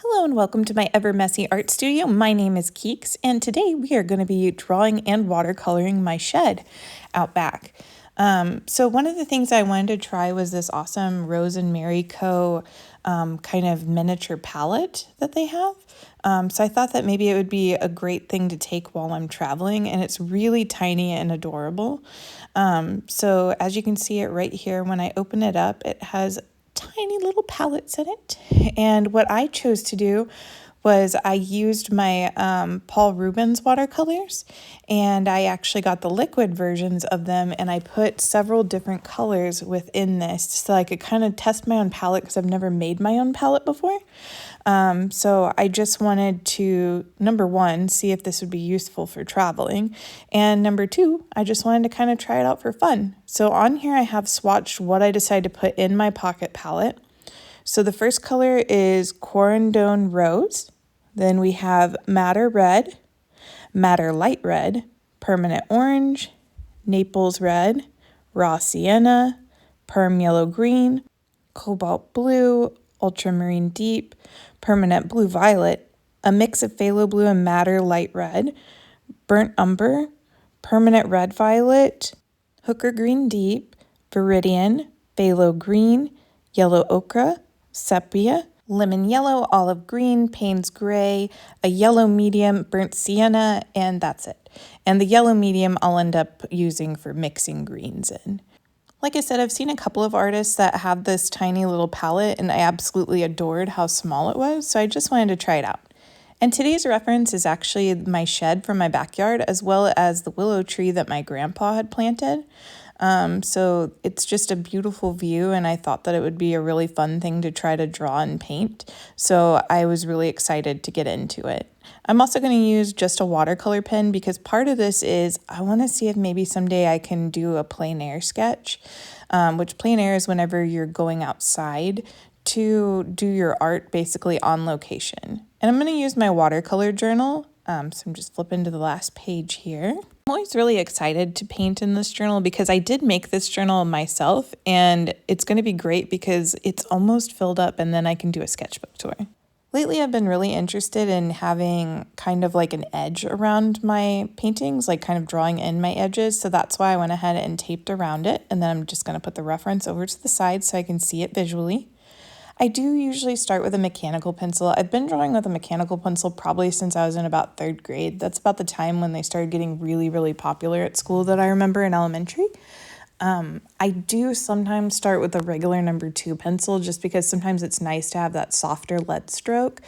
Hello and welcome to my ever messy art studio. My name is Keeks and today we are going to be drawing and watercoloring my shed out back. So one of the things I wanted to try was this awesome Rosemary Co kind of miniature palette that they have. So I thought that maybe it would be a great thing to take while I'm traveling, and it's really tiny and adorable. So as you can see it right here, when I open it up, it has tiny little palettes in it. And what I chose to do was I used my Paul Rubens watercolors, and I actually got the liquid versions of them, and I put several different colors within this so I could kind of test my own palette because I've never made my own palette before. So I just wanted to, number one, see if this would be useful for traveling, and number two, I just wanted to kind of try it out for fun. So on here I have swatched what I decided to put in my pocket palette. So the first color is Corandone Rose. Then we have Madder Red, Madder Light Red, Permanent Orange, Naples Red, Raw Sienna, Perm Yellow Green, Cobalt Blue, Ultramarine Deep, Permanent Blue Violet, a mix of Phthalo Blue and Madder Light Red, Burnt Umber, Permanent Red Violet, Hooker Green Deep, Viridian, Phthalo Green, Yellow Ochre, Sepia, Lemon Yellow, Olive Green, Payne's Gray, a Yellow Medium, Burnt Sienna, and that's it. And the yellow medium I'll end up using for mixing greens in. Like I said, I've seen a couple of artists that have this tiny little palette, and I absolutely adored how small it was, so I just wanted to try it out. And today's reference is actually my shed from my backyard, as well as the willow tree that my grandpa had planted. So it's just a beautiful view, and I thought that it would be a really fun thing to try to draw and paint. So I was really excited to get into it. I'm also going to use just a watercolor pen because part of this is I want to see if maybe someday I can do a plein air sketch, which plein air is whenever you're going outside to do your art basically on location. And I'm going to use my watercolor journal. So I'm just flipping to the last page here. I'm always really excited to paint in this journal because I did make this journal myself, and it's going to be great because it's almost filled up and then I can do a sketchbook tour. Lately, I've been really interested in having kind of like an edge around my paintings, like kind of drawing in my edges. So that's why I went ahead and taped around it. And then I'm just going to put the reference over to the side so I can see it visually. I do usually start with a mechanical pencil. I've been drawing with a mechanical pencil probably since I was in about 3rd grade. That's about the time when they started getting really, really popular at school that I remember in elementary. I do sometimes start with a regular number 2 pencil just because sometimes it's nice to have that softer lead stroke.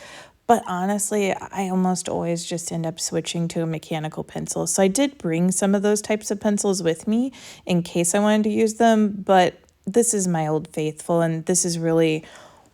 But honestly, I almost always just end up switching to a mechanical pencil. So I did bring some of those types of pencils with me in case I wanted to use them, but this is my Old Faithful, and this is really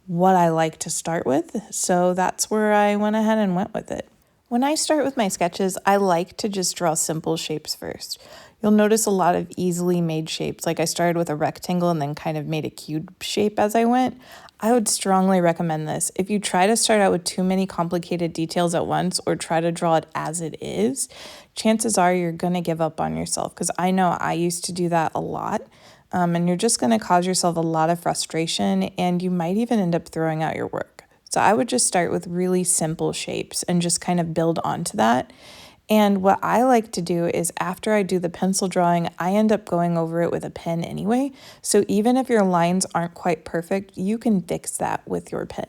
what I like to start with, so that's where I went ahead and went with it. When I start with my sketches, I like to just draw simple shapes first. You'll notice a lot of easily made shapes, like I started with a rectangle and then kind of made a cube shape as I went. I would strongly recommend this. If you try to start out with too many complicated details at once or try to draw it as it is, chances are you're going to give up on yourself, because I know I used to do that a lot. And you're just going to cause yourself a lot of frustration, and you might even end up throwing out your work. So I would just start with really simple shapes and just kind of build onto that. And what I like to do is after I do the pencil drawing, I end up going over it with a pen anyway. So even if your lines aren't quite perfect, you can fix that with your pen.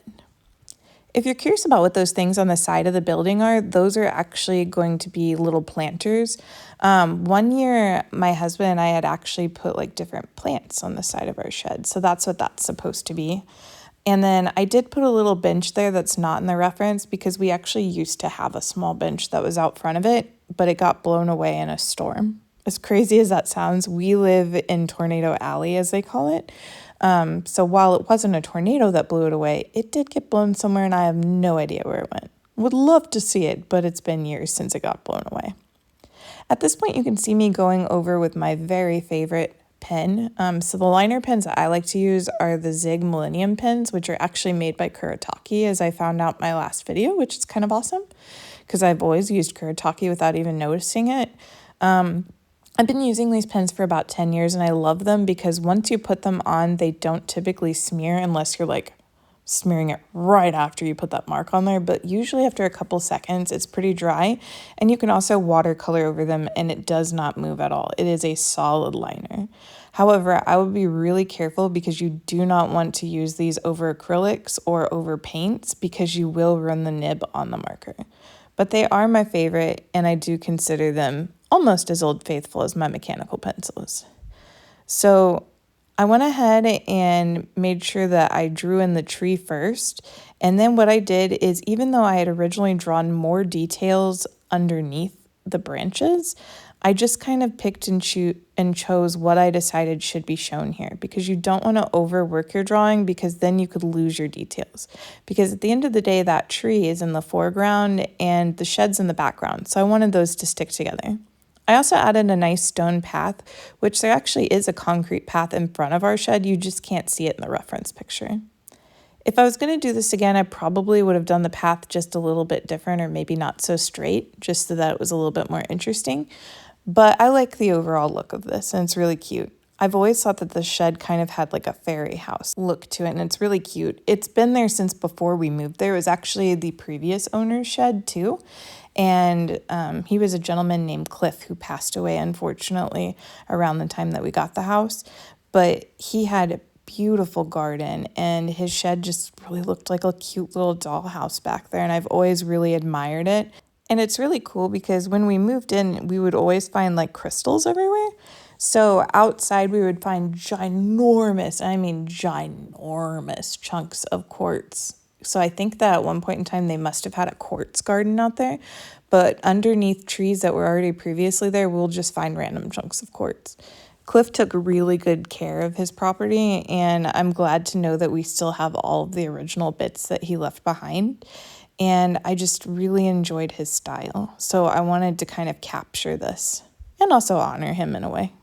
If you're curious about what those things on the side of the building are, those are actually going to be little planters. One year, my husband and I had actually put like different plants on the side of our shed. So that's what that's supposed to be. And then I did put a little bench there that's not in the reference because we actually used to have a small bench that was out front of it, but it got blown away in a storm. As crazy as that sounds, we live in Tornado Alley, as they call it. So while it wasn't a tornado that blew it away, it did get blown somewhere, and I have no idea where it went. Would love to see it, but it's been years since it got blown away. At this point, you can see me going over with my very favorite pen. So the liner pens that I like to use are the Zig Millennium pens, which are actually made by Kuretake, as I found out in my last video, which is kind of awesome because I've always used Kuretake without even noticing it. I've been using these pens for about 10 years, and I love them because once you put them on, they don't typically smear unless you're like smearing it right after you put that mark on there, but usually after a couple seconds, it's pretty dry. And you can also watercolor over them and it does not move at all. It is a solid liner. However, I would be really careful because you do not want to use these over acrylics or over paints because you will run the nib on the marker. But they are my favorite and I do consider them almost as old faithful as my mechanical pencils. So I went ahead and made sure that I drew in the tree first. And then what I did is, even though I had originally drawn more details underneath the branches, I just kind of picked and chose what I decided should be shown here, because you don't want to overwork your drawing because then you could lose your details. Because at the end of the day, that tree is in the foreground and the shed's in the background. So I wanted those to stick together. I also added a nice stone path, which there actually is a concrete path in front of our shed. You just can't see it in the reference picture. If I was going to do this again, I probably would have done the path just a little bit different, or maybe not so straight, just so that it was a little bit more interesting. But I like the overall look of this, and it's really cute. I've always thought that the shed kind of had like a fairy house look to it, and it's really cute. It's been there since before we moved there. It was actually the previous owner's shed too. And he was a gentleman named Cliff who passed away, unfortunately, around the time that we got the house. But he had a beautiful garden, and his shed just really looked like a cute little dollhouse back there. And I've always really admired it. And it's really cool because when we moved in, we would always find like crystals everywhere. So outside we would find ginormous, I mean ginormous chunks of quartz. So I think that at one point in time they must have had a quartz garden out there, but underneath trees that were already previously there, we'll just find random chunks of quartz. Cliff took really good care of his property, and I'm glad to know that we still have all of the original bits that he left behind. And I just really enjoyed his style. So I wanted to kind of capture this and also honor him in a way.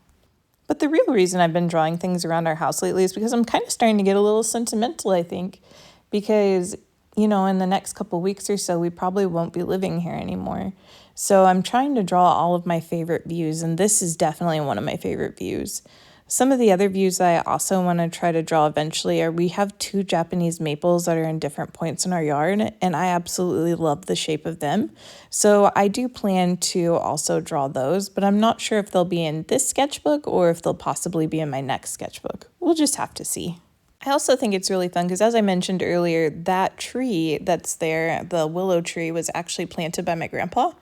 But the real reason I've been drawing things around our house lately is because I'm kind of starting to get a little sentimental, I think. Because, in the next couple weeks or so, we probably won't be living here anymore. So I'm trying to draw all of my favorite views, and this is definitely one of my favorite views. Some of the other views that I also want to try to draw eventually are, we have 2 Japanese maples that are in different points in our yard, and I absolutely love the shape of them. So I do plan to also draw those, but I'm not sure if they'll be in this sketchbook or if they'll possibly be in my next sketchbook. We'll just have to see. I also think it's really fun because, as I mentioned earlier, that tree that's there, the willow tree, was actually planted by my grandpa.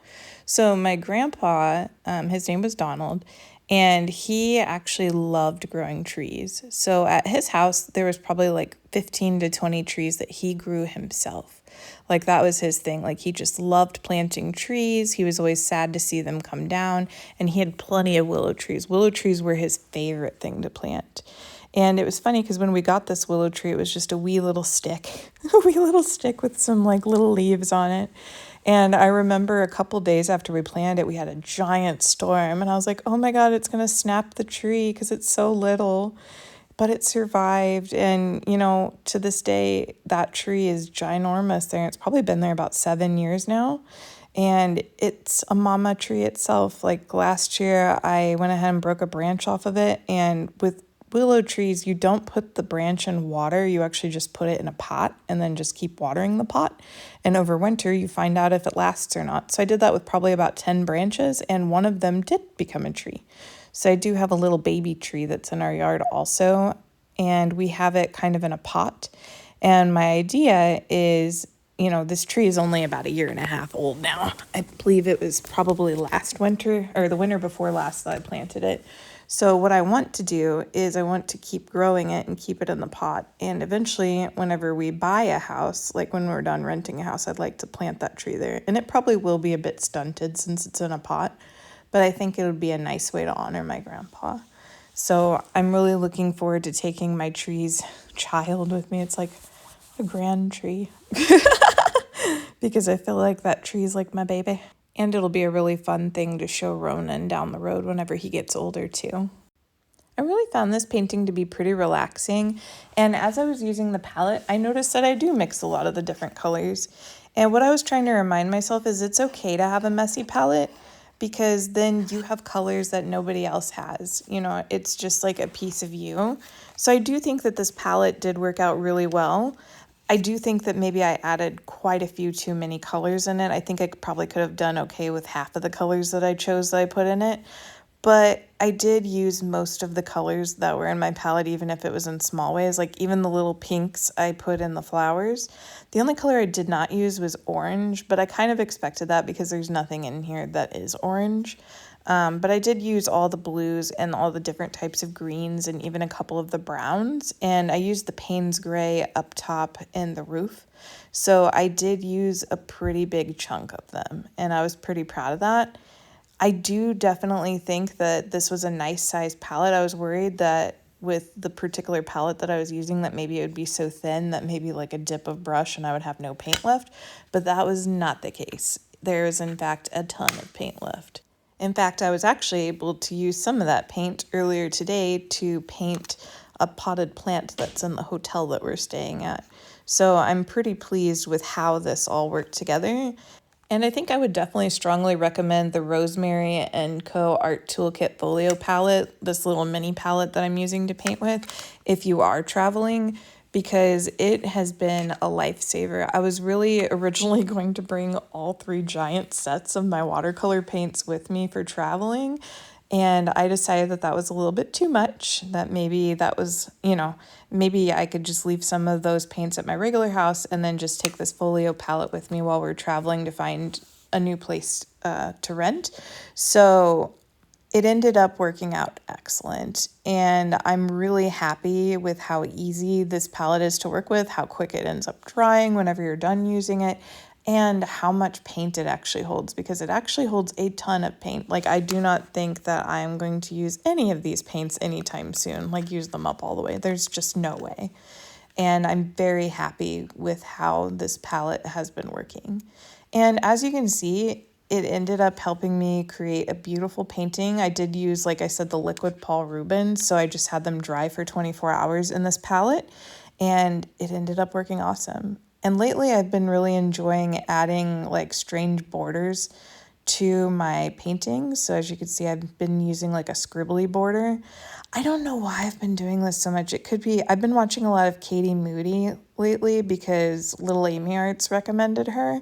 So my grandpa, his name was Donald, and he actually loved growing trees. So at his house, there was probably like 15 to 20 trees that he grew himself. Like, that was his thing. Like, he just loved planting trees. He was always sad to see them come down, and he had plenty of willow trees. Willow trees were his favorite thing to plant. And it was funny because when we got this willow tree, it was just a wee little stick, with some like little leaves on it. And I remember a couple days after we planted it, we had a giant storm, and I was like, oh my God, it's going to snap the tree because it's so little. But it survived, and to this day, that tree is ginormous there. It's probably been there about 7 years now. And it's a mama tree itself. Like, last year, I went ahead and broke a branch off of it, and with willow trees, you don't put the branch in water. You actually just put it in a pot and then just keep watering the pot. And over winter, you find out if it lasts or not. So I did that with probably about 10 branches, and one of them did become a tree. So I do have a little baby tree that's in our yard also, and we have it kind of in a pot. And my idea is, this tree is only about 1.5 years old now. I believe it was probably last winter, or the winter before last, that I planted it. So what I want to do is I want to keep growing it and keep it in the pot. And eventually, whenever we buy a house, like when we're done renting a house, I'd like to plant that tree there. And it probably will be a bit stunted since it's in a pot, but I think it would be a nice way to honor my grandpa. So I'm really looking forward to taking my tree's child with me. It's like a grand tree because I feel like that tree is like my baby. And it'll be a really fun thing to show Ronan down the road whenever he gets older too. I really found this painting to be pretty relaxing. And as I was using the palette, I noticed that I do mix a lot of the different colors. And what I was trying to remind myself is it's okay to have a messy palette, because then you have colors that nobody else has. It's just like a piece of you. So I do think that this palette did work out really well. I do think that maybe I added quite a few too many colors in it. I think I probably could have done okay with half of the colors that I chose that I put in it. But I did use most of the colors that were in my palette, even if it was in small ways. Like even the little pinks I put in the flowers. The only color I did not use was orange, but I kind of expected that because there's nothing in here that is orange. But I did use all the blues and all the different types of greens and even a couple of the browns. And I used the Payne's Gray up top and the roof. So I did use a pretty big chunk of them, and I was pretty proud of that. I do definitely think that this was a nice size palette. I was worried that with the particular palette that I was using that maybe it would be so thin that maybe like a dip of brush and I would have no paint left, but that was not the case. There is in fact a ton of paint left. In fact, I was actually able to use some of that paint earlier today to paint a potted plant that's in the hotel that we're staying at. So I'm pretty pleased with how this all worked together. And I think I would definitely strongly recommend the Rosemary Co Art Toolkit Folio palette, this little mini palette that I'm using to paint with, if you are traveling, because it has been a lifesaver. I was really originally going to bring all 3 giant sets of my watercolor paints with me for traveling, and I decided that that was a little bit too much, that maybe that was, maybe I could just leave some of those paints at my regular house and then just take this folio palette with me while we're traveling to find a new place to rent. So it ended up working out excellent, and I'm really happy with how easy this palette is to work with, how quick it ends up drying whenever you're done using it, and how much paint it actually holds, because it actually holds a ton of paint. Like, I do not think that I'm going to use any of these paints anytime soon, like use them up all the way. There's just no way. And I'm very happy with how this palette has been working. And as you can see, it ended up helping me create a beautiful painting. I did use, like I said, the liquid Paul Rubens, so I just had them dry for 24 hours in this palette, and it ended up working awesome. And lately I've been really enjoying adding like strange borders to my paintings. So as you can see, I've been using like a scribbly border. I don't know why I've been doing this so much. It could be, I've been watching a lot of Katie Moody lately because Little Amy Arts recommended her.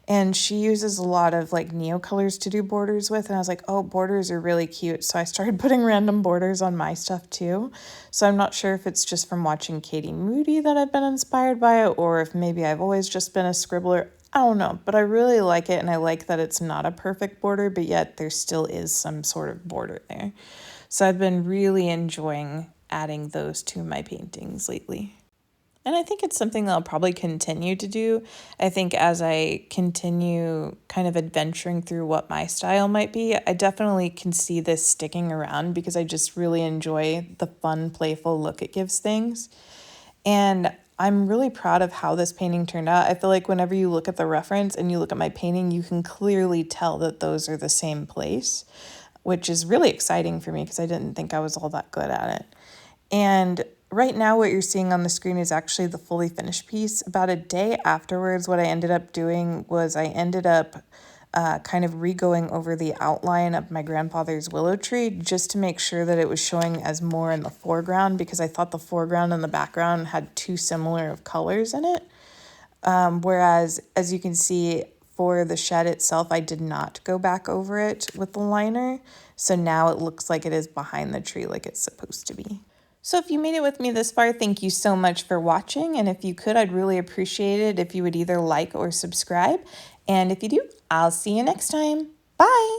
And she uses a lot of like neocolors to do borders with. And I was like, oh, borders are really cute. So I started putting random borders on my stuff too. So I'm not sure if it's just from watching Katie Moody that I've been inspired by it, or if maybe I've always just been a scribbler. I don't know, but I really like it, and I like that it's not a perfect border, but yet there still is some sort of border there. So I've been really enjoying adding those to my paintings lately. And I think it's something that I'll probably continue to do. I think as I continue kind of adventuring through what my style might be, I definitely can see this sticking around because I just really enjoy the fun, playful look it gives things. And I'm really proud of how this painting turned out. I feel like whenever you look at the reference and you look at my painting, you can clearly tell that those are the same place, which is really exciting for me because I didn't think I was all that good at it. And right now what you're seeing on the screen is actually the fully finished piece. About a day afterwards, what I ended up doing was I ended up kind of re-going over the outline of my grandfather's willow tree just to make sure that it was showing as more in the foreground, because I thought the foreground and the background had too similar of colors in it. Whereas, as you can see, for the shed itself, I did not go back over it with the liner. So now it looks like it is behind the tree like it's supposed to be. So if you made it with me this far, thank you so much for watching. And if you could, I'd really appreciate it if you would either like or subscribe. And if you do, I'll see you next time. Bye!